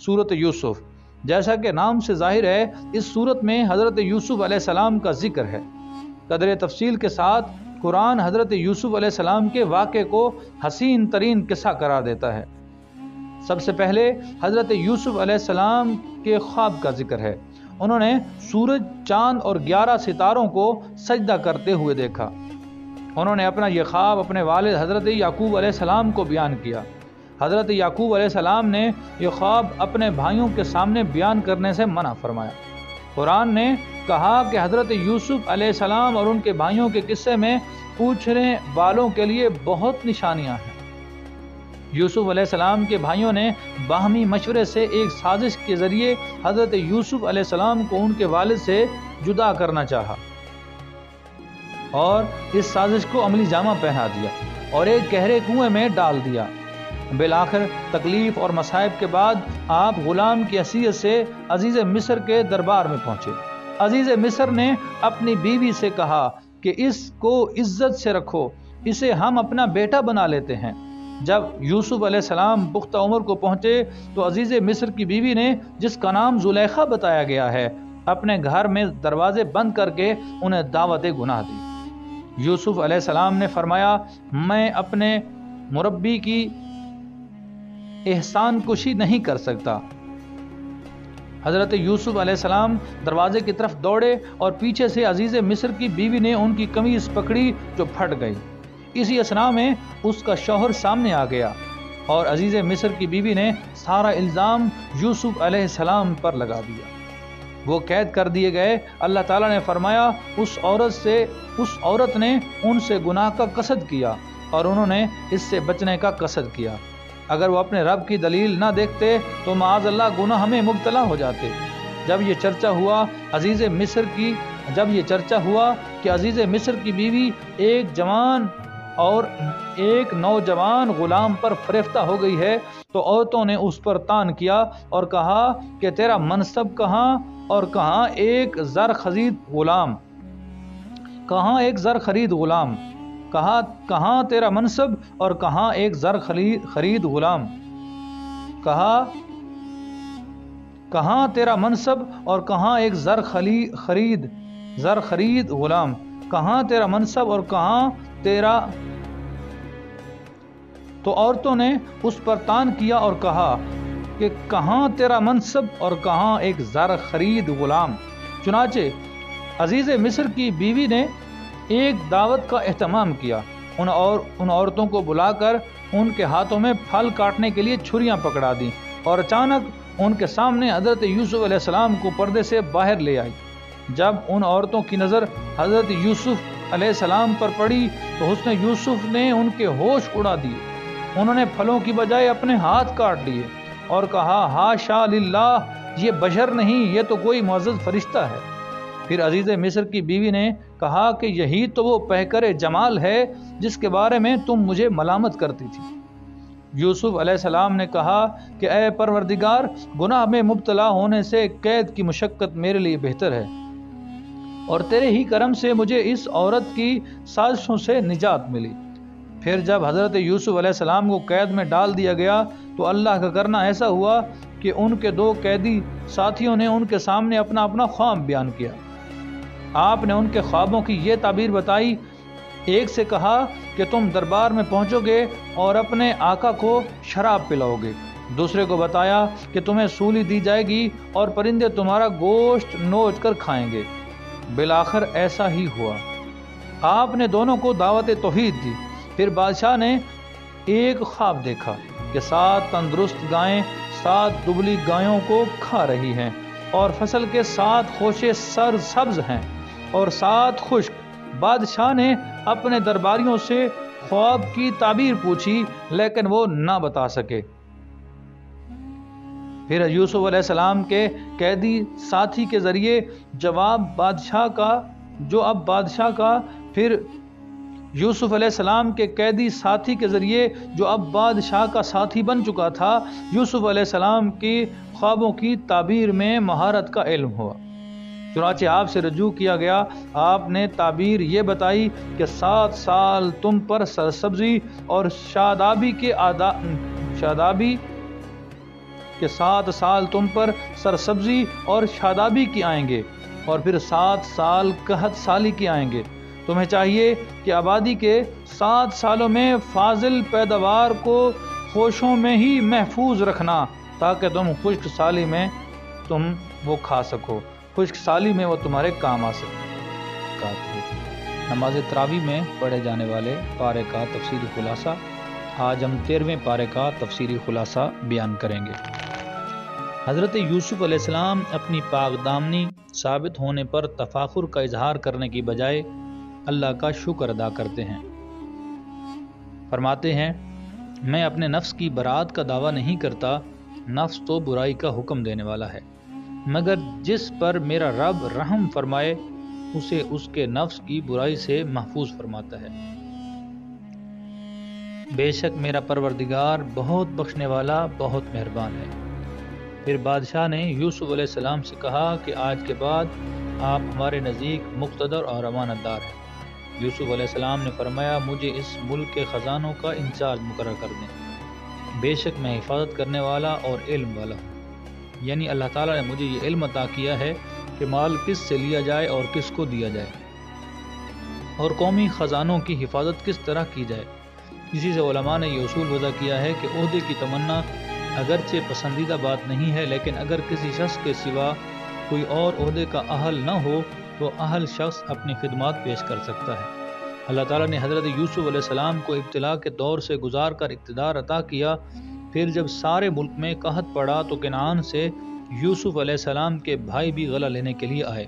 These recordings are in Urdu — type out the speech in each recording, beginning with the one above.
سورت یوسف۔ جیسا کہ نام سے ظاہر ہے اس سورت میں حضرت یوسف علیہ السلام کا ذکر ہے۔ قدر تفصیل کے ساتھ قرآن حضرت یوسف علیہ السلام کے واقعے کو حسین ترین قصہ قرار دیتا ہے۔ سب سے پہلے حضرت یوسف علیہ السلام کے خواب کا ذکر ہے۔ انہوں نے سورج، چاند اور 11 ستاروں کو سجدہ کرتے ہوئے دیکھا۔ انہوں نے اپنا یہ خواب اپنے والد حضرت یعقوب علیہ السلام کو بیان کیا۔ حضرت یعقوب علیہ السلام نے یہ خواب اپنے بھائیوں کے سامنے بیان کرنے سے منع فرمایا۔ قرآن نے کہا کہ حضرت یوسف علیہ السلام اور ان کے بھائیوں کے قصے میں پوچھنے والوں کے لیے بہت نشانیاں ہیں۔ یوسف علیہ السلام کے بھائیوں نے باہمی مشورے سے ایک سازش کے ذریعے حضرت یوسف علیہ السلام کو ان کے والد سے جدا کرنا چاہا اور اس سازش کو عملی جامہ پہنا دیا اور ایک گہرے کنویں میں ڈال دیا۔ بالآخر تکلیف اور مصائب کے بعد آپ غلام کی حیثیت سے عزیز مصر کے دربار میں پہنچے۔ عزیز مصر نے اپنی بیوی سے کہا کہ اس کو عزت سے رکھو، اسے ہم اپنا بیٹا بنا لیتے ہیں۔ جب یوسف علیہ السلام پختہ عمر کو پہنچے تو عزیز مصر کی بیوی نے، جس کا نام زلیخا بتایا گیا ہے، اپنے گھر میں دروازے بند کر کے انہیں دعوت گناہ دی۔ یوسف علیہ السلام نے فرمایا، میں اپنے مربی کی احسان کشی نہیں کر سکتا۔ حضرت یوسف علیہ السلام دروازے کی طرف دوڑے اور پیچھے سے عزیز مصر کی بیوی نے ان کی قمیص پکڑی جو پھٹ گئی۔ اسی اثناء میں اس کا شوہر سامنے آ گیا اور عزیز مصر کی بیوی نے سارا الزام یوسف علیہ السلام پر لگا دیا۔ وہ قید کر دیے گئے۔ اللہ تعالیٰ نے فرمایا، اس عورت نے ان سے گناہ کا قصد کیا اور انہوں نے اس سے بچنے کا قصد کیا۔ اگر وہ اپنے رب کی دلیل نہ دیکھتے تو معاذ اللہ گناہ میں مبتلا ہو جاتے۔ جب یہ چرچا ہوا کہ عزیز مصر کی بیوی ایک جوان اور ایک نوجوان غلام پر فریفتہ ہو گئی ہے تو عورتوں نے اس پر طعن کیا اور کہا کہ تیرا منصب کہاں اور کہاں ایک زر خرید غلام، کہاں تیرا منصب اور کہاں ایک زر خرید غلام، کہاں تیرا منصب اور کہاں ایک زر خرید غلام، کہاں تیرا منصب اور کہاں تیرا۔ تو عورتوں نے اس پر طعن کیا اور کہا کہ کہاں تیرا منصب اور کہاں ایک زر خرید غلام۔ چنانچہ عزیز مصر کی بیوی نے ایک دعوت کا اہتمام کیا۔ ان عورتوں کو بلا کر ان کے ہاتھوں میں پھل کاٹنے کے لیے چھریاں پکڑا دیں اور اچانک ان کے سامنے حضرت یوسف علیہ السلام کو پردے سے باہر لے آئی۔ جب ان عورتوں کی نظر حضرت یوسف علیہ السلام پر پڑی تو حسن یوسف نے ان کے ہوش اڑا دیے۔ انہوں نے پھلوں کی بجائے اپنے ہاتھ کاٹ لیے اور کہا، ہاشا للہ، یہ بشر نہیں، یہ تو کوئی معزز فرشتہ ہے۔ پھر عزیز مصر کی بیوی نے کہا کہ یہی تو وہ پیکر جمال ہے جس کے بارے میں تم مجھے ملامت کرتی تھی۔ یوسف علیہ السلام نے کہا کہ اے پروردگار، گناہ میں مبتلا ہونے سے قید کی مشقت میرے لیے بہتر ہے، اور تیرے ہی کرم سے مجھے اس عورت کی سازشوں سے نجات ملی۔ پھر جب حضرت یوسف علیہ السلام کو قید میں ڈال دیا گیا تو اللہ کا کرنا ایسا ہوا کہ ان کے 2 قیدی ساتھیوں نے ان کے سامنے اپنا خواب بیان کیا۔ آپ نے ان کے خوابوں کی یہ تعبیر بتائی۔ ایک سے کہا کہ تم دربار میں پہنچو گے اور اپنے آقا کو شراب پلاؤ گے۔ دوسرے کو بتایا کہ تمہیں سولی دی جائے گی اور پرندے تمہارا گوشت نوچ کر کھائیں گے۔ بالآخر ایسا ہی ہوا۔ آپ نے دونوں کو دعوت توحید دی۔ پھر بادشاہ نے ایک خواب دیکھا کہ 7 تندرست گائیں 7 دبلی گایوں کو کھا رہی ہیں اور فصل کے 7 خوشے سبز ہیں اور 7 خشک۔ بادشاہ نے اپنے درباریوں سے خواب کی تعبیر پوچھی لیکن وہ نہ بتا سکے۔ پھر یوسف علیہ السلام کے قیدی ساتھی کے ذریعے پھر یوسف علیہ السلام کے قیدی ساتھی کے ذریعے جو اب بادشاہ کا ساتھی بن چکا تھا، یوسف علیہ السلام کی خوابوں کی تعبیر میں مہارت کا علم ہوا۔ چنانچہ آپ سے رجوع کیا گیا۔ آپ نے تعبیر یہ بتائی کہ 7 سال تم پر سرسبزی اور کہ 7 سال تم پر سرسبزی اور شادابی کی آئیں گے اور پھر 7 سال قحط سالی کی آئیں گے۔ تمہیں چاہیے کہ آبادی کے 7 سالوں میں فاضل پیداوار کو خوشوں میں ہی محفوظ رکھنا تاکہ تم خشک سالی میں تم وہ کھا سکو، خشک سالی میں وہ تمہارے کام آ سکے۔ نماز تراویح میں پڑھے جانے والے پارے کا تفسیری خلاصہ۔ آج ہم 13ویں پارے کا تفسیری خلاصہ بیان کریں گے۔ حضرت یوسف علیہ السلام اپنی پاک دامنی ثابت ہونے پر تفاخر کا اظہار کرنے کی بجائے اللہ کا شکر ادا کرتے ہیں۔ فرماتے ہیں، میں اپنے نفس کی برات کا دعویٰ نہیں کرتا، نفس تو برائی کا حکم دینے والا ہے، مگر جس پر میرا رب رحم فرمائے اسے اس کے نفس کی برائی سے محفوظ فرماتا ہے۔ بے شک میرا پروردگار بہت بخشنے والا، بہت مہربان ہے۔ پھر بادشاہ نے یوسف علیہ السلام سے کہا کہ آج کے بعد آپ ہمارے نزدیک مقتدر اور امانت دار ہیں۔ یوسف علیہ السلام نے فرمایا، مجھے اس ملک کے خزانوں کا انچارج مقرر کر دیں، بے شک میں حفاظت کرنے والا اور علم والا ہوں۔ یعنی اللہ تعالیٰ نے مجھے یہ علم عطا کیا ہے کہ مال کس سے لیا جائے اور کس کو دیا جائے، اور قومی خزانوں کی حفاظت کس طرح کی جائے۔ اسی سے علماء نے یہ اصول وضع کیا ہے کہ عہدے کی تمنا اگرچہ پسندیدہ بات نہیں ہے، لیکن اگر کسی شخص کے سوا کوئی اور عہدے کا اہل نہ ہو تو اہل شخص اپنی خدمات پیش کر سکتا ہے۔ اللہ تعالیٰ نے حضرت یوسف علیہ السلام کو ابتلا کے دور سے گزار کر اقتدار عطا کیا۔ پھر جب سارے ملک میں قحط پڑا تو کنعان سے یوسف علیہ السلام کے بھائی بھی غلہ لینے کے لیے آئے۔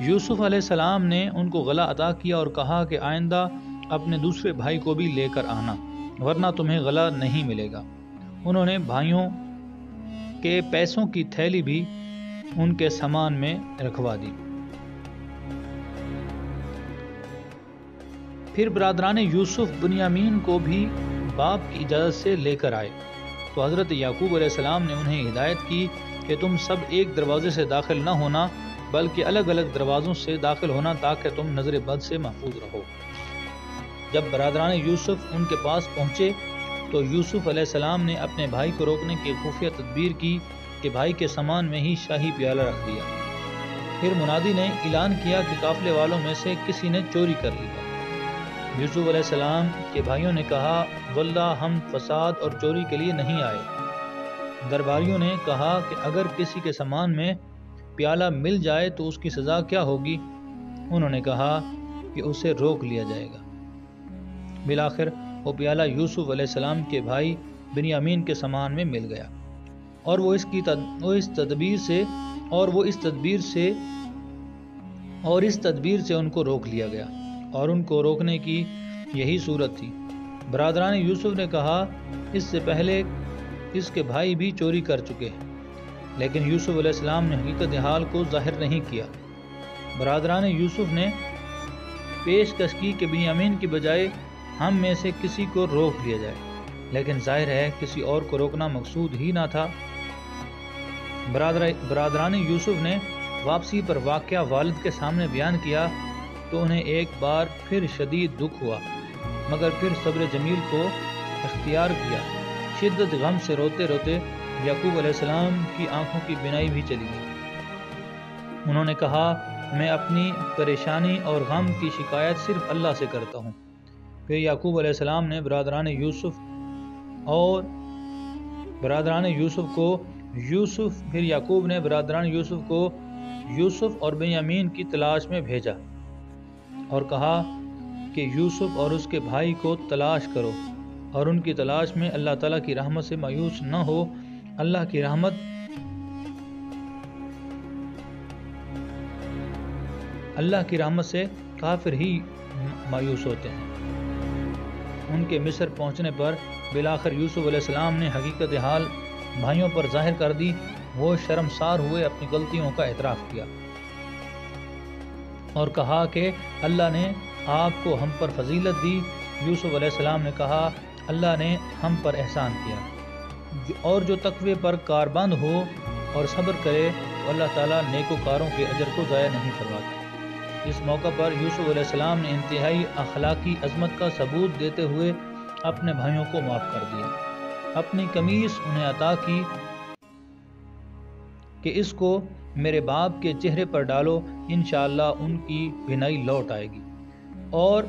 یوسف علیہ السلام نے ان کو غلہ عطا کیا اور کہا کہ آئندہ اپنے دوسرے بھائی کو بھی لے کر آنا، ورنہ تمہیں غلہ نہیں ملے گا۔ انہوں نے بھائیوں کے پیسوں کی تھیلی بھی ان کے سامان میں رکھوا دی۔ پھر برادران یوسف بنیامین کو بھی باپ کی اجازت سے لے کر آئے تو حضرت یعقوب علیہ السلام نے انہیں ہدایت کی کہ تم سب ایک دروازے سے داخل نہ ہونا بلکہ الگ الگ دروازوں سے داخل ہونا تاکہ تم نظر بد سے محفوظ رہو۔ جب برادران یوسف ان کے پاس پہنچے تو یوسف علیہ السلام نے اپنے بھائی کو روکنے کی خفیہ تدبیر کی کہ بھائی کے سامان میں ہی شاہی پیالہ رکھ دیا۔ پھر منادی نے اعلان کیا کہ قافلے والوں میں سے کسی نے چوری کر لی ہے۔ یوسف علیہ السلام کے بھائیوں نے کہا، واللہ ہم فساد اور چوری کے لیے نہیں آئے۔ درباریوں نے کہا کہ اگر کسی کے سامان میں پیالہ مل جائے تو اس کی سزا کیا ہوگی؟ انہوں نے کہا کہ اسے روک لیا جائے گا۔ بالآخر وہ پیالہ یوسف علیہ السلام کے بھائی بنیامین کے سامان میں مل گیا، اور اس تدبیر سے ان کو روک لیا گیا، اور ان کو روکنے کی یہی صورت تھی۔ برادران یوسف نے کہا، اس سے پہلے اس کے بھائی بھی چوری کر چکے ہیں، لیکن یوسف علیہ السلام نے حقیقت حال کو ظاہر نہیں کیا۔ برادران یوسف نے پیشکش کی کہ بنیامین کی بجائے ہم میں سے کسی کو روک لیا جائے، لیکن ظاہر ہے کسی اور کو روکنا مقصود ہی نہ تھا۔ برادران یوسف نے واپسی پر واقعہ والد کے سامنے بیان کیا تو انہیں ایک بار پھر شدید دکھ ہوا، مگر پھر صبر جمیل کو اختیار کیا۔ شدت غم سے روتے روتے یعقوب علیہ السلام کی آنکھوں کی بینائی بھی چلی گئی۔ انہوں نے کہا، میں اپنی پریشانی اور غم کی شکایت صرف اللہ سے کرتا ہوں۔ پھر یعقوب علیہ السلام نے برادران یوسف کو یوسف اور بنیامین کی تلاش میں بھیجا اور کہا کہ یوسف اور اس کے بھائی کو تلاش کرو اور ان کی تلاش میں اللہ تعالیٰ کی رحمت سے مایوس نہ ہو۔ اللہ کی رحمت سے کافر ہی مایوس ہوتے ہیں۔ ان کے مصر پہنچنے پر بالآخر یوسف علیہ السلام نے حقیقت حال بھائیوں پر ظاہر کر دی۔ وہ شرمسار ہوئے اپنی غلطیوں کا اعتراف کیا اور کہا کہ اللہ نے آپ کو ہم پر فضیلت دی۔ یوسف علیہ السلام نے کہا، اللہ نے ہم پر احسان کیا، اور جو تقوی پر کاربند ہو اور صبر کرے تو اللہ تعالیٰ نیکوکاروں کے اجر کو ضائع نہیں فرماتا۔ اس موقع پر یوسف علیہ السلام نے انتہائی اخلاقی عظمت کا ثبوت دیتے ہوئے اپنے بھائیوں کو معاف کر دیا، اپنی قمیص انہیں عطا کی کہ اس کو میرے باپ کے چہرے پر ڈالو، انشاءاللہ ان کی بینائی لوٹ آئے گی، اور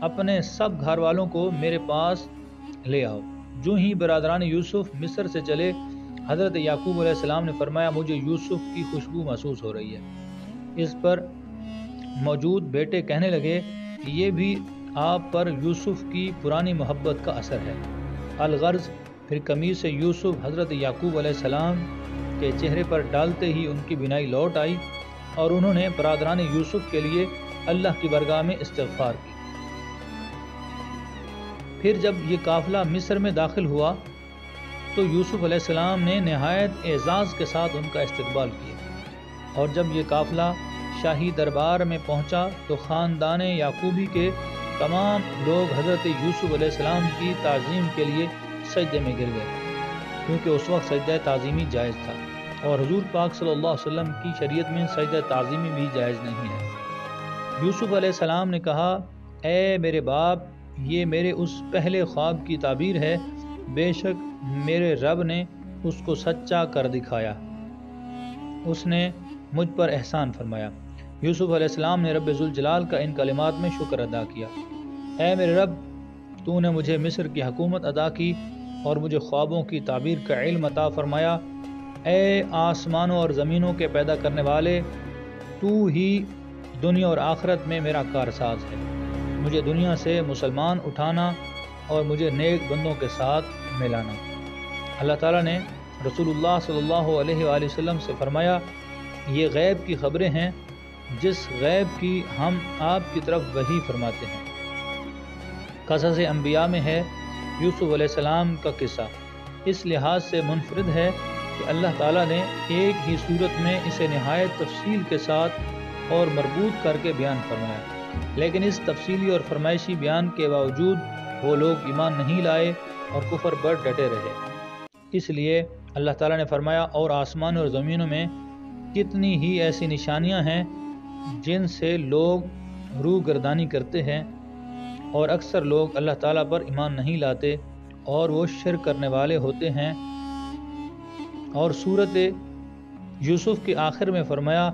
اپنے سب گھر والوں کو میرے پاس لے آؤ۔ جو ہی برادران یوسف مصر سے چلے، حضرت یعقوب علیہ السلام نے فرمایا مجھے یوسف کی خوشبو محسوس ہو رہی ہے۔ اس پر موجود بیٹے کہنے لگے کہ یہ بھی آپ پر یوسف کی پرانی محبت کا اثر ہے۔ الغرض پھر قمیص سے یوسف حضرت یعقوب علیہ السلام کے چہرے پر ڈالتے ہی ان کی بینائی لوٹ آئی، اور انہوں نے برادران یوسف کے لیے اللہ کی بارگاہ میں استغفار کی۔ پھر جب یہ قافلہ مصر میں داخل ہوا تو یوسف علیہ السلام نے نہایت اعزاز کے ساتھ ان کا استقبال کیا، اور جب یہ قافلہ شاہی دربار میں پہنچا تو خاندان یعقوبی کے تمام لوگ حضرت یوسف علیہ السلام کی تعظیم کے لیے سجدے میں گر گئے، کیونکہ اس وقت سجدہ تعظیمی جائز تھا، اور حضور پاک صلی اللہ علیہ وسلم کی شریعت میں سجدہ تعظیمی بھی جائز نہیں ہے۔ یوسف علیہ السلام نے کہا اے میرے باپ، یہ میرے اس پہلے خواب کی تعبیر ہے، بے شک میرے رب نے اس کو سچا کر دکھایا، اس نے مجھ پر احسان فرمایا۔ یوسف علیہ السلام نے رب ذوالجلال کا ان کلمات میں شکر ادا کیا، اے میرے رب، تو نے مجھے مصر کی حکومت عطا کی اور مجھے خوابوں کی تعبیر کا علم عطا فرمایا۔ اے آسمانوں اور زمینوں کے پیدا کرنے والے، تو ہی دنیا اور آخرت میں میرا کارساز ہے، مجھے دنیا سے مسلمان اٹھانا اور مجھے نیک بندوں کے ساتھ ملانا۔ اللہ تعالیٰ نے رسول اللہ صلی اللہ علیہ وآلہ وسلم سے فرمایا یہ غیب کی خبریں ہیں جس غیب کی ہم آپ کی طرف وحی فرماتے ہیں۔ قصص انبیاء میں ہے یوسف علیہ السلام کا قصہ، اس لحاظ سے منفرد ہے کہ اللہ تعالیٰ نے ایک ہی صورت میں اسے نہایت تفصیل کے ساتھ اور مربوط کر کے بیان فرمایا، لیکن اس تفصیلی اور فرمائشی بیان کے باوجود وہ لوگ ایمان نہیں لائے اور کفر پر ڈٹے رہے۔ اس لیے اللہ تعالیٰ نے فرمایا اور آسمان اور زمینوں میں کتنی ہی ایسی نشانیاں ہیں جن سے لوگ روح گردانی کرتے ہیں، اور اکثر لوگ اللہ تعالیٰ پر ایمان نہیں لاتے اور وہ شرک کرنے والے ہوتے ہیں۔ اور سورۃ یوسف کے آخر میں فرمایا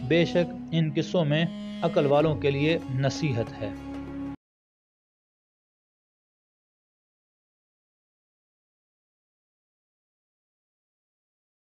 بے شک ان قصوں میں عقل والوں کے لیے نصیحت ہے۔